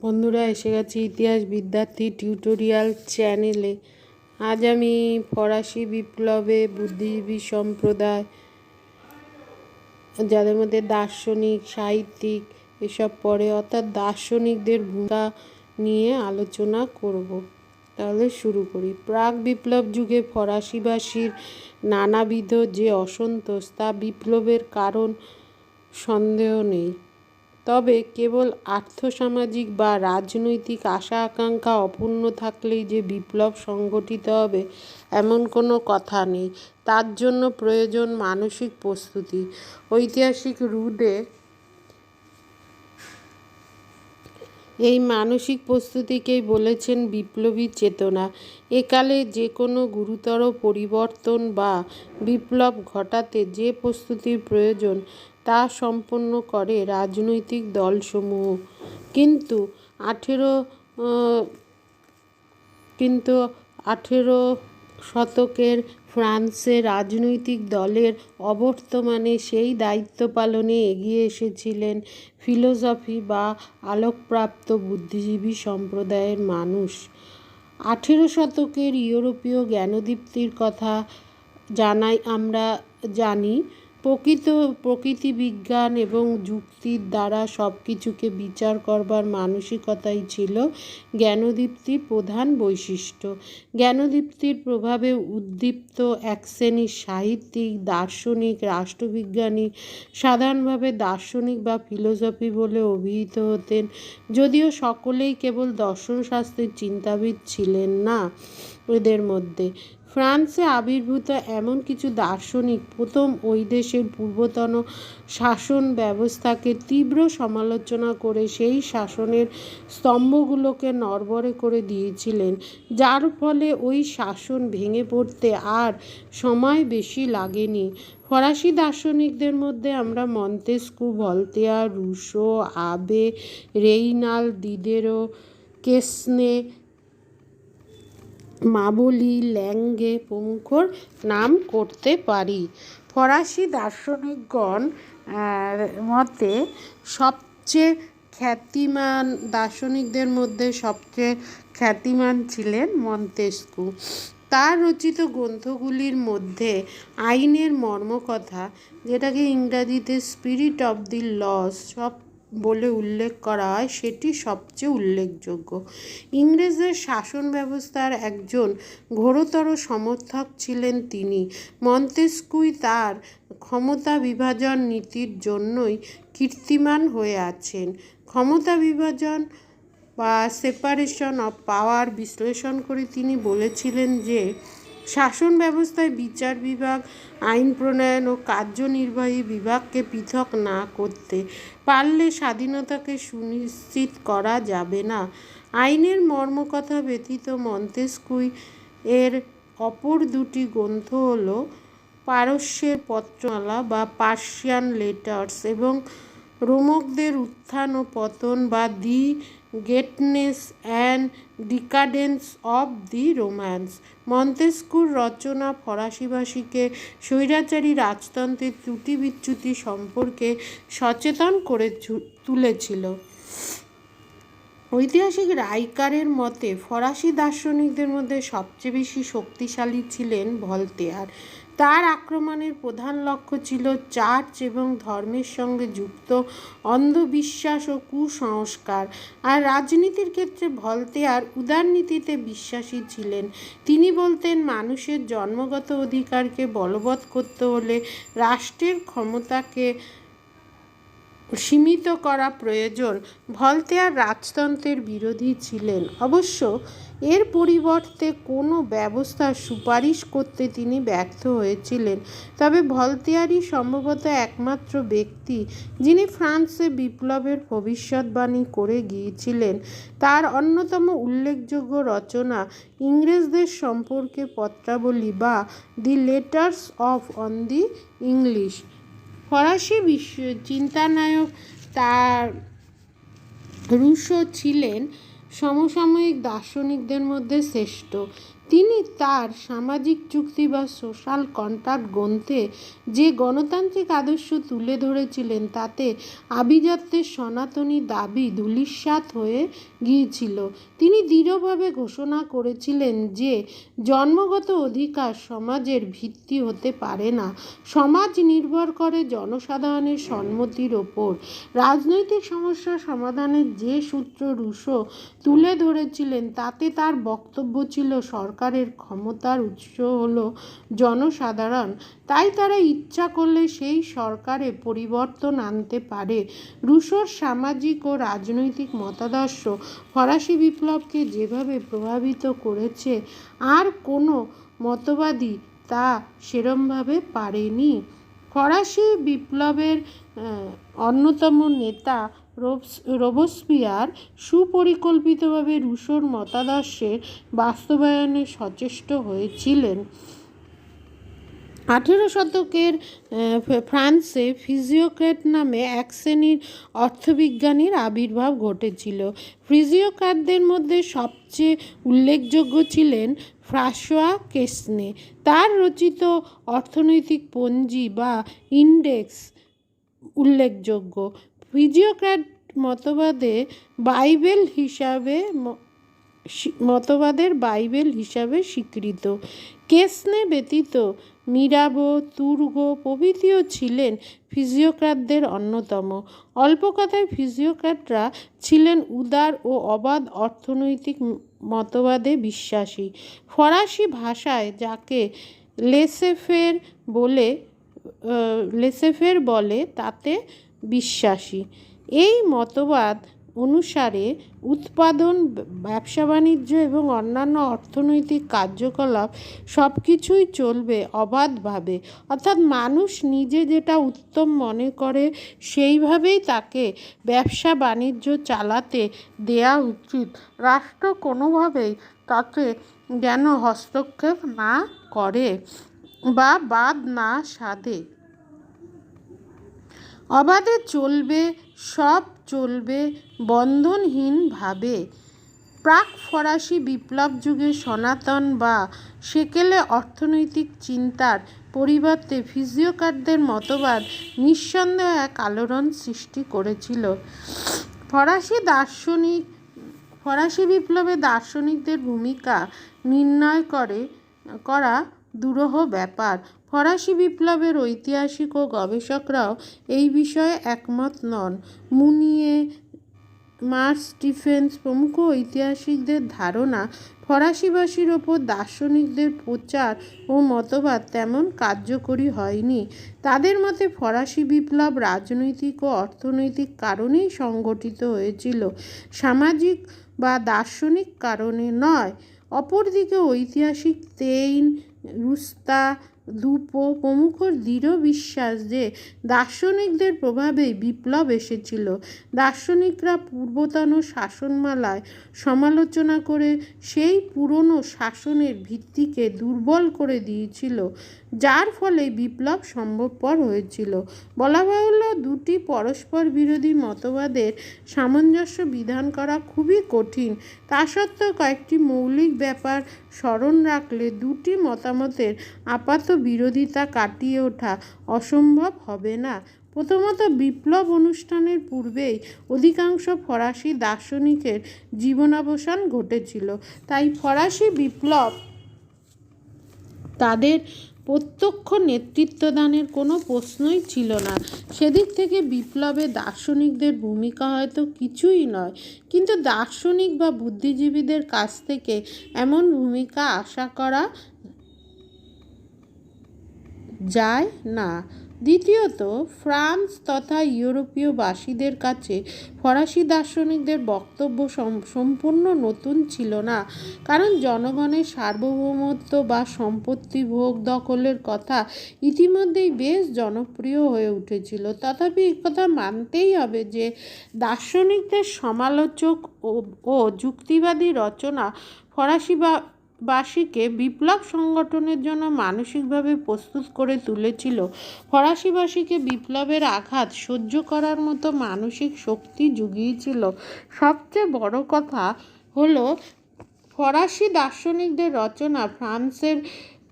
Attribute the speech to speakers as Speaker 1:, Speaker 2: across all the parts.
Speaker 1: বন্ধুরা, এসে গেছি ইতিহাস বিদ্যার্থী টিউটোরিয়াল চ্যানেলে। আজ আমি ফরাসি বিপ্লবে বুদ্ধিজীবী সম্প্রদায়, যাদের মধ্যে দার্শনিক, সাহিত্যিক এসব পড়ে, অর্থাৎ দার্শনিকদের ভূমিকা নিয়ে আলোচনা করব। তাহলে শুরু করি। প্রাক বিপ্লব যুগে ফরাসিবাসীর নানাবিধ যে অসন্তোষ, তা বিপ্লবের কারণ সন্দেহ নেই। তবে কেবল আর্থসামাজিক বা রাজনৈতিক আশা আকাঙ্ক্ষা অপূর্ণ থাকলেই যে বিপ্লব সংগঠিত হবে এমন কোনো কথা নেই। তার জন্য প্রয়োজন মানসিক প্রস্তুতি। ঐতিহাসিক রুডে এই মানসিক প্রস্তুতিকেই বলেছেন বিপ্লবী চেতনা। একালে যে কোনো গুরুতর পরিবর্তন বা বিপ্লব ঘটাতে যে প্রস্তুতির প্রয়োজন তা সম্পন্ন করে রাজনৈতিক দলসমূহ। কিন্তু আঠেরো শতকের ফ্রান্সে রাজনৈতিক দলের অবর্তমানে সেই দায়িত্ব পালনে এগিয়ে এসেছিলেন ফিলোসফি বা আলোকপ্রাপ্ত বুদ্ধিজীবী সম্প্রদায়ের মানুষ। 18 শতকের ইউরোপীয় জ্ঞানদীপ্তির কথা আমরা জানি। প্রকৃতিবিজ্ঞান এবং যুক্তির দ্বারা সব কিছুকে বিচার করবার মানসিকতাই ছিল জ্ঞানদীপ্তির প্রধান বৈশিষ্ট্য। জ্ঞানদীপ্তির প্রভাবে উদ্দীপ্ত এক শ্রেণীর সাহিত্যিক, দার্শনিক, রাষ্ট্রবিজ্ঞানী সাধারণভাবে দার্শনিক বা ফিলোসফি বলে অভিহিত হতেন, যদিও সকলেই কেবল দর্শনশাস্ত্রের চিন্তাবিদ ছিলেন না। এদের মধ্যে ফ্রান্সে আবির্ভূত এমন কিছু দার্শনিক প্রথম ওই দেশের পূর্বতন শাসন ব্যবস্থাকে তীব্র সমালোচনা করে সেই শাসনের স্তম্ভগুলোকে নড়বড়ে করে দিয়েছিলেন, যার ফলে ওই শাসন ভেঙে পড়তে আর সময় বেশি লাগেনি। ফরাসি দার্শনিকদের মধ্যে আমরা মন্তেস্কু, ভলতেয়ার, রুশো, আবে, রেইনাল, দিদেরো, কেসনে, মাবলি, ল্যাঙ্গে প্রমুখর নাম করতে পারি। ফরাসি দার্শনিকগণ মতে দার্শনিকদের মধ্যে সবচেয়ে খ্যাতিমান ছিলেন মন্তেস্কু। তার রচিত গ্রন্থগুলির মধ্যে আইনের মর্মকথা, যেটাকে ইংরাজিতে স্পিরিট অব দি লস বলে উল্লেখ করা হয়, সেটি সবচেয়ে উল্লেখযোগ্য। ইংরেজদের শাসন ব্যবস্থার একজন ঘোরতর সমর্থক ছিলেন তিনি। মন্তেস্কুই তার ক্ষমতা বিভাজন নীতির জন্যই কীর্তিমান হয়ে আছেন। ক্ষমতা বিভাজন বা সেপারেশন অফ পাওয়ার বিশ্লেষণ করে তিনি বলেছিলেন যে শাসন ব্যবস্থায় বিচার বিভাগ, আইন প্রণয়ন ও কার্যনির্বাহী বিভাগকে পৃথক না করতে পারলে স্বাধীনতাকে সুনিশ্চিত করা যাবে না। আইনের মর্মকথা ব্যতীত মন্তেস্কুই এর অপর দুটি গ্রন্থ হল পারস্যের পত্রমালা বা পার্সিয়ান লেটার্স এবং রোমকদের উত্থান ও পতন বা the greatness and decadence of the Romans. মন্তেস্কুর রচনা ফরাসিবাসীকে স্বৈরাচারী রাজতন্ত্রের ত্রুটি বিচ্যুতি সম্পর্কে সচেতন করে তুলেছিল। ঐতিহাসিক রাইকারের মতে ফরাসি দার্শনিকদের মধ্যে সবচেয়ে বেশি শক্তিশালী ছিলেন ভলতেয়ার। তার আক্রমণের প্রধান লক্ষ্য ছিল চার্চ এবং ধর্মের সঙ্গে যুক্ত অন্ধবিশ্বাস ও কুসংস্কার। আর রাজনীতির ক্ষেত্রে ভলতেয়ার উদারনীতিতে বিশ্বাসী ছিলেন। তিনি বলতেন, মানুষের জন্মগত অধিকারকে বলবৎ করতে হলে রাষ্ট্রের ক্ষমতাকে সীমিত করা প্রয়োজন। ভলতেয়ার রাজতন্ত্রের বিরোধী ছিলেন, অবশ্য এর পরিবর্তে কোনো ব্যবস্থার সুপারিশ করতে তিনি ব্যর্থ হয়েছিলেন। তবে ভলতেয়ারই সম্ভবত একমাত্র ব্যক্তি যিনি ফ্রান্সে বিপ্লবের ভবিষ্যৎবাণী করে গিয়েছিলেন। তার অন্যতম উল্লেখযোগ্য রচনা ইংরেজদের সম্পর্কে পত্রাবলী বা the letters on the English. ফরাসি চিন্তানায়ক তার রুশো ছিলেন সমসাময়িক দার্শনিকদের মধ্যে শ্রেষ্ঠ। তিনি তার সামাজিক চুক্তি বা সোশ্যাল কন্ট্রাক্ট গ্রন্থে যে গণতান্ত্রিক আদর্শ তুলে ধরেছিলেন তাতে আভিজাত্যের সনাতনী দাবি ধূলিসাৎ হয়ে গিয়েছিল। তিনি দৃঢ়ভাবে ঘোষণা করেছিলেন যে জন্মগত অধিকার সমাজের ভিত্তি হতে পারে না, সমাজ নির্ভর করে জনসাধারণের সম্মতির ওপর। রাজনৈতিক সমস্যা সমাধানের যে সূত্র রুশো তুলে ধরেছিলেন তাতে তার বক্তব্য ছিল সরকারের ক্ষমতার উৎস হলো জনসাধারণ, তাই তারা ইচ্ছা করলে সেই সরকারে পরিবর্তন আনতে পারে। রুশোর সামাজিক ও রাজনৈতিক মতাদর্শ ফরাসি বিপ্লবকে যেভাবে প্রভাবিত করেছে আর কোনো মতবাদী তা সেরমভাবে পারেনি। ফরাসি বিপ্লবের অন্যতম নেতা রোবসপিয়ার সুপরিকল্পিতভাবে রুশোর মতাদর্শের বাস্তবায়নে সচেষ্ট হয়েছিলেন। 18 শতকের ফ্রান্সে ফিজিওক্র্যাট নামে এক শ্রেণীর অর্থবিজ্ঞানীর আবির্ভাব ঘটেছিল। ফিজিওক্র্যাটদের মধ্যে সবচেয়ে উল্লেখযোগ্য ছিলেন ফ্রাঁসোয়া কেসনে। তার রচিত অর্থনৈতিক পঞ্জি বা ইন্ডেক্স উল্লেখযোগ্য। ফিজিওক্র্যাট মতবাদের বাইবেল হিসাবে স্বীকৃত। কেসনে ব্যতীত মিরাবো, তুর্গো প্রভৃতিও ছিলেন ফিজিওক্র্যাটদের অন্যতম। অল্প কথায় ফিজিওক্র্যাটরা ছিলেন উদার ও অবাধ অর্থনৈতিক মতবাদে বিশ্বাসী। ফরাসি ভাষায় যাকে লেসেফের বলে তাতে বিশ্বাসী। এই মতবাদ অনুসারে উৎপাদন, ব্যবসা বাণিজ্য এবং অন্যান্য অর্থনৈতিক কার্যকলাপ সব কিছুই চলবে অবাধভাবে, অর্থাৎ মানুষ নিজে যেটা উত্তম মনে করে সেইভাবেই তাকে ব্যবসা বাণিজ্য চালাতে দেয়া উচিত। রাষ্ট্র কোনোভাবেই তাতে যেন হস্তক্ষেপ না করে বা বাদ না সাধে। অবাধে চলবে, সব চলবে বন্ধনহীনভাবে। প্রাক ফরাসি বিপ্লব যুগে সনাতন বা সেকেলে অর্থনৈতিক চিন্তার পরিবর্তে ফিজিওক্র্যাটদের মতবাদ নিঃসন্দেহে এক আলোড়ন সৃষ্টি করেছিল। ফরাসি বিপ্লবে দার্শনিকদের ভূমিকা নির্ণয় করা দুরূহ ব্যাপার। ফরাসি বিপ্লবের ঐতিহাসিক ও গবেষকরাও এই বিষয়ে একমত নন। মুনিয়ে, মার্স স্টিফেন্স প্রমুখ ঐতিহাসিকদের ধারণা ফরাসিবাসীর ওপর দার্শনিকদের প্রচার ও মতবাদ তেমন কার্যকরী হয়নি। তাদের মতে ফরাসি বিপ্লব রাজনৈতিক ও অর্থনৈতিক কারণেই সংগঠিত হয়েছিল, সামাজিক বা দার্শনিক কারণে নয়। অপরদিকে ঐতিহাসিক তেইন, রুস্তা, দুপো প্রমুখর দৃঢ় বিশ্বাস যে দার্শনিকদের প্রভাবেই বিপ্লব এসেছিল। দার্শনিকরা পূর্বতন শাসনমালায় সমালোচনা করে সেই পুরনো শাসনের ভিত্তিকে দুর্বল করে দিয়েছিল, যার ফলে বিপ্লব সম্ভবপর হয়েছিল। বলা বাহুল্য, দুটি পরস্পর বিরোধী মতবাদের সামঞ্জস্য বিধান করা খুবই কঠিন। তা সত্ত্বেও কয়েকটি মৌলিক ব্যাপার স্মরণ রাখলে দুটি মতামতের আপাত বিরোধিতা কাটিয়ে ওঠা অসম্ভব হবে না। প্রথমত, বিপ্লব অনুষ্ঠানের পূর্বেই অধিকাংশ ফরাসি দার্শনিকের জীবনাবসান ঘটেছিল, তাই ফরাসি বিপ্লব তাদের প্রত্যক্ষ নেতৃত্বদানের কোনো প্রশ্নই ছিল না। সেদিক থেকে বিপ্লবে দার্শনিকদের ভূমিকা হয়তো কিছুই নয়, কিন্তু দার্শনিক বা বুদ্ধিজীবীদের কাছ থেকে এমন ভূমিকা আশা করা যায় না। দ্বিতীয়ত, ফ্রান্স তথা ইউরোপীয়বাসীদের কাছে ফরাসি দার্শনিকদের বক্তব্য সম্পূর্ণ নতুন ছিল না, কারণ জনগণের সার্বভৌমত্ব বা সম্পত্তি ভোগ দখলের কথা ইতিমধ্যেই বেশ জনপ্রিয় হয়ে উঠেছিল। তথাপি একথা মানতেই হবে যে দার্শনিকদের সমালোচক ও যুক্তিবাদী রচনা ফরাসিবাসীকে বিপ্লব সংগঠনের জন্য মানসিকভাবে প্রস্তুত করে তুলেছিল। ফরাসিবাসীকে বিপ্লবের আঘাত সহ্য করার মতো মানসিক শক্তি জুগিয়েছিল। সবচেয়ে বড় কথা হলো ফরাসি দার্শনিকদের রচনা ফ্রান্সের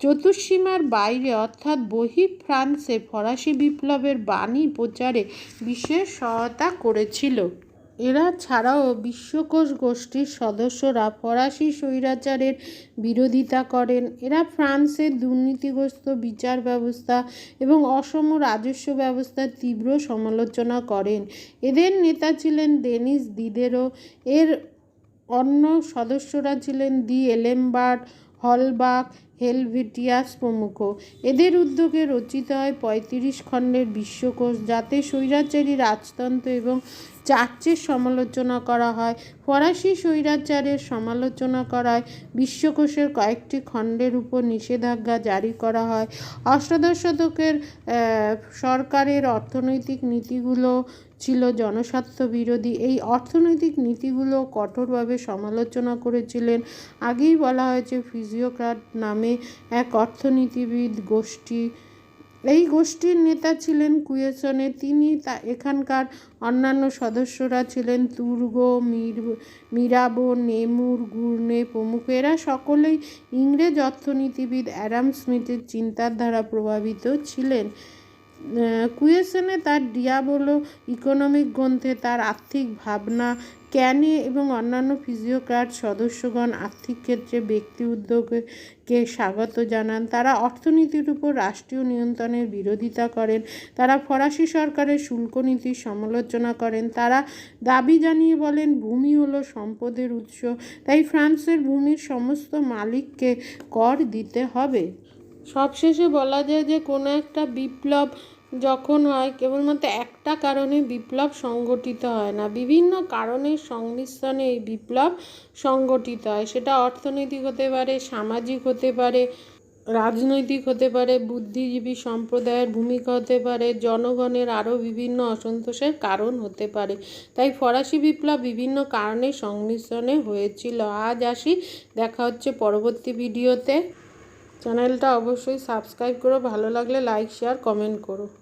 Speaker 1: চতুষ্সীমার বাইরে অর্থাৎ বহি ফ্রান্সে ফরাসি বিপ্লবের বাণী প্রচারে বিশেষ সহায়তা করেছিল। এরা ছাড়াও বিশ্বকোষ গোষ্ঠীর সদস্যরা ফরাসি স্বৈরাচারের বিরোধিতা করেন। এরা ফ্রান্সের দুর্নীতিগ্রস্ত বিচার ব্যবস্থা এবং অসম রাজস্ব ব্যবস্থার তীব্র সমালোচনা করেন। এদের নেতা ছিলেন ডেনিস দিদেরো। এর অন্য সদস্যরা ছিলেন দি এলেমবার্ট, হলবাক, হেলভেটিয়াস প্রমুখ। এদের উদ্যোগে রচিত হয় ৩৫ খণ্ডের বিশ্বকোষ, যাতে স্বৈরাচারী রাজতন্ত্র এবং চার্চের সমালোচনা করা হয়। ফরাসি স্বৈরাচারের সমালোচনা করায় বিশ্বকোষের কয়েকটি খণ্ডের উপর নিষেধাজ্ঞা জারি করা হয়। অষ্টাদশ শতকের সরকারের অর্থনৈতিক নীতিগুলো ছিল জনস্বার্থ বিরোধী। এই অর্থনৈতিক নীতিগুলো কঠোরভাবে সমালোচনা করেছিলেন। আগেই বলা হয়েছে ফিজিওক্র্যাট নামে এক অর্থনীতিবিদ গোষ্ঠী। এই গোষ্ঠীর নেতা ছিলেন কুয়েসনে। তিনি এখানকার অন্যান্য সদস্যরা ছিলেন তুর্গো, মিরাবো, নেমুর, গুর্নে প্রমুখ। এরা সকলেই ইংরেজ অর্থনীতিবিদ অ্যাডাম স্মিথের চিন্তার দ্বারা প্রভাবিত ছিলেন। কুয়েসনে তার ডিয়াবোলো ইকোনমিক গ্রন্থে তার আর্থিক ভাবনা, ক্যানে এবং অন্যান্য ফিজিওক্র্যাট সদস্যগণ আর্থিক ক্ষেত্রে ব্যক্তি উদ্যোগকে স্বাগত জানান। তারা অর্থনীতির উপর রাষ্ট্রীয় নিয়ন্ত্রণের বিরোধিতা করেন। তারা ফরাসি সরকারের শুল্ক নীতির সমালোচনা করেন। তারা দাবি জানিয়ে বলেন, ভূমি হলো সম্পদের উৎস, তাই ফ্রান্সের ভূমির সমস্ত মালিককে কর দিতে হবে। সবশেষে বলা যায় যে কোনো একটা বিপ্লব যখন হয় কেবলমাত্র একটা কারণে বিপ্লব সংগঠিত হয় না, বিভিন্ন কারণের সংমিশ্রণে এই বিপ্লব সংগঠিত হয়। সেটা অর্থনৈতিক হতে পারে, সামাজিক হতে পারে, রাজনৈতিক হতে পারে, বুদ্ধিজীবী সম্প্রদায়ের ভূমিকা হতে পারে, জনগণের আরও বিভিন্ন অসন্তোষের কারণ হতে পারে। তাই ফরাসি বিপ্লব বিভিন্ন কারণের সংমিশ্রণে হয়েছিল। আজ আসি, দেখা হচ্ছে পরবর্তী ভিডিওতে। চ্যানেলটা অবশ্যই সাবস্ক্রাইব করো, ভালো লাগলে লাইক, শেয়ার, কমেন্ট করো।